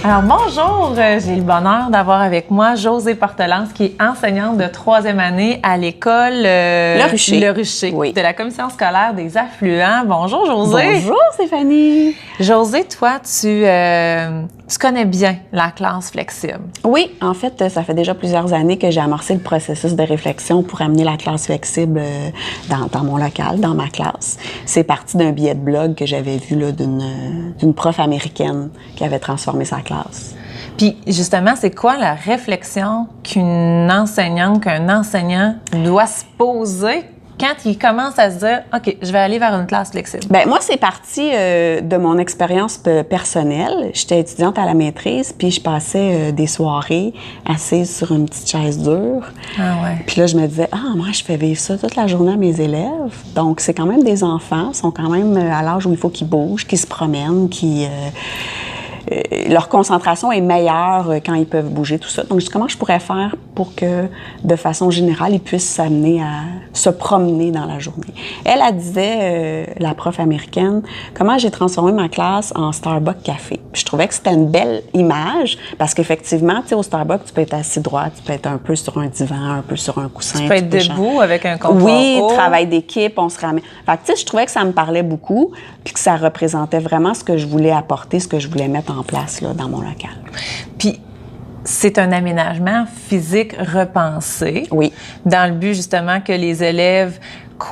Alors bonjour, j'ai le bonheur d'avoir avec moi Josée Portelance qui est enseignante de 3e année à l'école Le Rucher oui. de la commission scolaire des affluents. Bonjour Josée. Bonjour Stéphanie. Josée, toi, tu connais bien la classe flexible. Oui, en fait, ça fait déjà plusieurs années que j'ai amorcé le processus de réflexion pour amener la classe flexible dans mon local, dans ma classe. C'est parti d'un billet de blog que j'avais vu là, d'une prof américaine qui avait transformé sa classe. Puis justement, c'est quoi la réflexion qu'une enseignante, qu'un enseignant doit se poser quand il commence à se dire « OK, je vais aller vers une classe flexible ». Bien, moi, c'est parti de mon expérience personnelle. J'étais étudiante à la maîtrise, puis je passais des soirées assise sur une petite chaise dure. Ah ouais. Puis là, je me disais « Ah, moi, je fais vivre ça toute la journée à mes élèves. » Donc, c'est quand même des enfants, ils sont quand même à l'âge où il faut qu'ils bougent, qu'ils se promènent, leur concentration est meilleure quand ils peuvent bouger, tout ça. Donc, comment je pourrais faire pour que, de façon générale, ils puissent s'amener à se promener dans la journée? Elle disait, la prof américaine, comment j'ai transformé ma classe en Starbucks café. Puis je trouvais que c'était une belle image parce qu'effectivement, tu sais, au Starbucks, tu peux être assis droit, tu peux être un peu sur un divan, un peu sur un coussin. Tu peux être debout avec un comptoir. Oui, travail d'équipe, on se ramène. Fait que, tu sais, je trouvais que ça me parlait beaucoup puis que ça représentait vraiment ce que je voulais apporter, ce que je voulais mettre en place là, dans mon local. Puis, c'est un aménagement physique repensé. Oui. Dans le but, justement, que les élèves,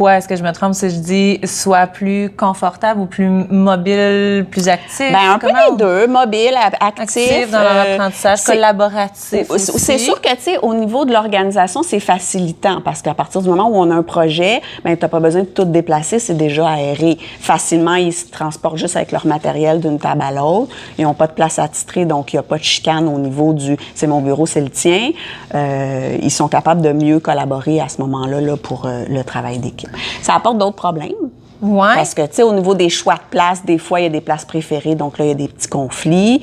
est-ce que je me trompe si je dis, soient plus confortables ou plus mobiles, plus actifs? Bien, un peu les deux, mobiles, actifs. Dans leur apprentissage, collaboratif aussi. C'est sûr que, tu sais, au niveau de l'organisation, c'est facilitant parce qu'à partir du moment où on a un projet, bien, tu n'as pas besoin de tout déplacer, c'est déjà aéré. Facilement, ils se transportent juste avec leur matériel d'une table à l'autre. Ils n'ont pas de place attitrer, donc il n'y a pas de chicane au niveau du « c'est mon bureau, c'est le tien ». Ils sont capables de mieux collaborer à ce moment-là là, pour le travail d'équipe. Ça apporte d'autres problèmes. Ouais. Parce que, tu sais, au niveau des choix de places, des fois, il y a des places préférées, donc là, il y a des petits conflits.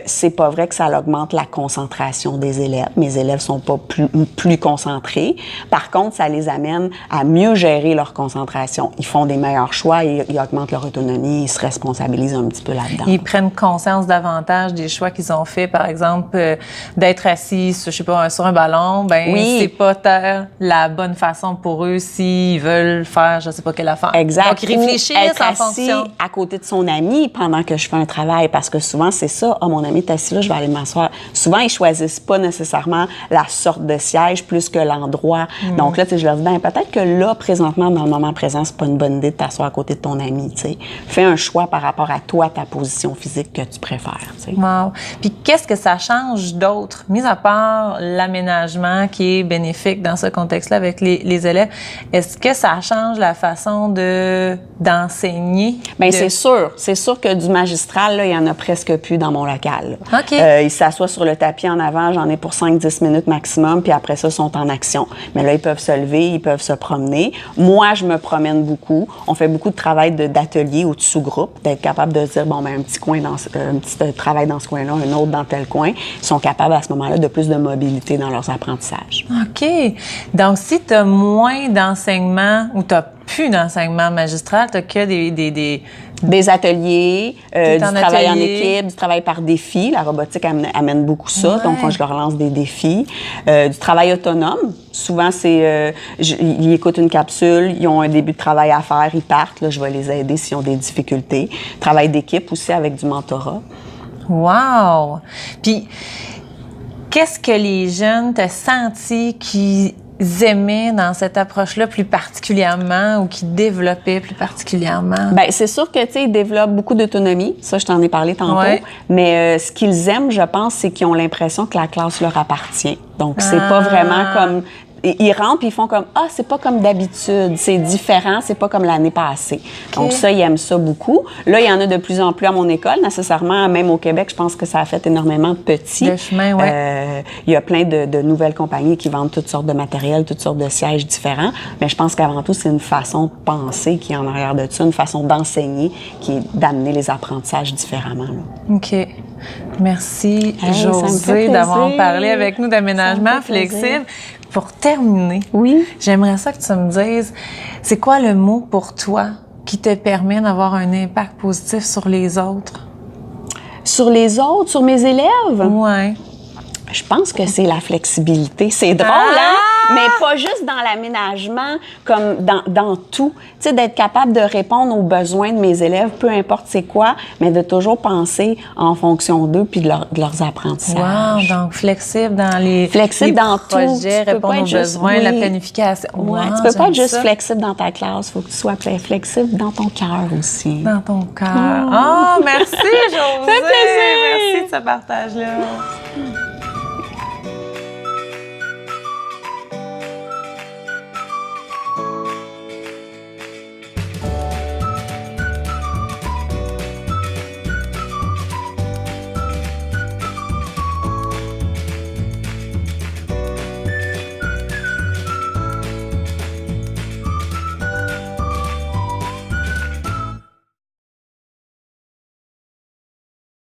C'est pas vrai que ça augmente la concentration des élèves. Mes élèves sont pas plus concentrés. Par contre, ça les amène à mieux gérer leur concentration. Ils font des meilleurs choix, ils augmentent leur autonomie, ils se responsabilisent un petit peu là-dedans. Ils prennent conscience davantage des choix qu'ils ont faits, par exemple, d'être assis, je sais pas, sur un ballon. Ben, oui. C'est pas la bonne façon pour eux s'ils veulent faire, je sais pas quelle affaire. Exact. Donc, ils réfléchissent être en assis fonction. à côté de son ami pendant que je fais un travail, parce que souvent, c'est ça. « Ah, mon ami est assis là, je vais aller m'asseoir. » Souvent, ils choisissent pas nécessairement la sorte de siège plus que l'endroit. Donc là, tu sais, je leur dis, ben peut-être que là, présentement, dans le moment présent, c'est pas une bonne idée de t'asseoir à côté de ton ami, tu sais. Fais un choix par rapport à toi, ta position physique que tu préfères, tu sais. Wow. Puis qu'est-ce que ça change d'autre, mis à part l'aménagement qui est bénéfique dans ce contexte-là avec les élèves? Est-ce que ça change la façon d'enseigner? Bien, c'est sûr. C'est sûr que du magistral, là, il y en a presque plus dans mon local. Là. OK. Ils s'assoient sur le tapis en avant, j'en ai pour 5-10 minutes maximum, puis après ça, ils sont en action. Mais là, ils peuvent se lever, ils peuvent se promener. Moi, je me promène beaucoup. On fait beaucoup de travail d'atelier ou de sous-groupe, d'être capable de dire, bon, ben un petit travail dans ce coin-là, un autre dans tel coin. Ils sont capables à ce moment-là de plus de mobilité dans leurs apprentissages. OK. Donc, si tu as moins d'enseignement ou tu n'as plus d'enseignement magistral, tu n'as que des ateliers, du travail en équipe, du travail par défi. La robotique amène beaucoup ça, donc je leur lance des défis. Du travail autonome. Souvent, ils écoutent une capsule, ils ont un début de travail à faire, ils partent. Là, je vais les aider s'ils ont des difficultés. Travail d'équipe aussi avec du mentorat. Wow! Puis, qu'est-ce que les jeunes t'ont senti qu'ils aimaient dans cette approche-là plus particulièrement ou qui développaient plus particulièrement? Bien, c'est sûr que, tu sais, ils développent beaucoup d'autonomie. Ça, je t'en ai parlé tantôt. Ouais. Mais ce qu'ils aiment, je pense, c'est qu'ils ont l'impression que la classe leur appartient. Donc, c'est pas vraiment comme... Ils rentrent puis ils font comme « Ah, c'est pas comme d'habitude, c'est différent, c'est pas comme l'année passée. Okay. » Donc ça, ils aiment ça beaucoup. Là, il y en a de plus en plus à mon école. Nécessairement, même au Québec, je pense que ça a fait énormément de petits. Le chemin, ouais. Il y a plein de nouvelles compagnies qui vendent toutes sortes de matériel, toutes sortes de sièges différents. Mais je pense qu'avant tout, c'est une façon de penser qui est en arrière de ça, une façon d'enseigner qui est d'amener les apprentissages différemment. Là. OK. Merci, Josée, d'avoir parlé avec nous d'aménagement flexible. Pour terminer, j'aimerais ça que tu me dises, c'est quoi le mot pour toi qui te permet d'avoir un impact positif sur les autres? Sur les autres, sur mes élèves? Ouais. Je pense que c'est la flexibilité. C'est drôle, hein? Mais pas juste dans l'aménagement, comme dans tout. Tu sais, d'être capable de répondre aux besoins de mes élèves, peu importe c'est quoi, mais de toujours penser en fonction d'eux puis de leurs apprentissages. Wow, donc flexible dans les dans projets, tout. Répondre aux besoins, la planification. Ouais, Wow, tu peux pas être juste ça. flexible dans ta classe, il faut que tu sois flexible dans ton cœur aussi. Dans ton cœur. Oh, merci, Josée! Ça fait plaisir! Merci de ce partage-là.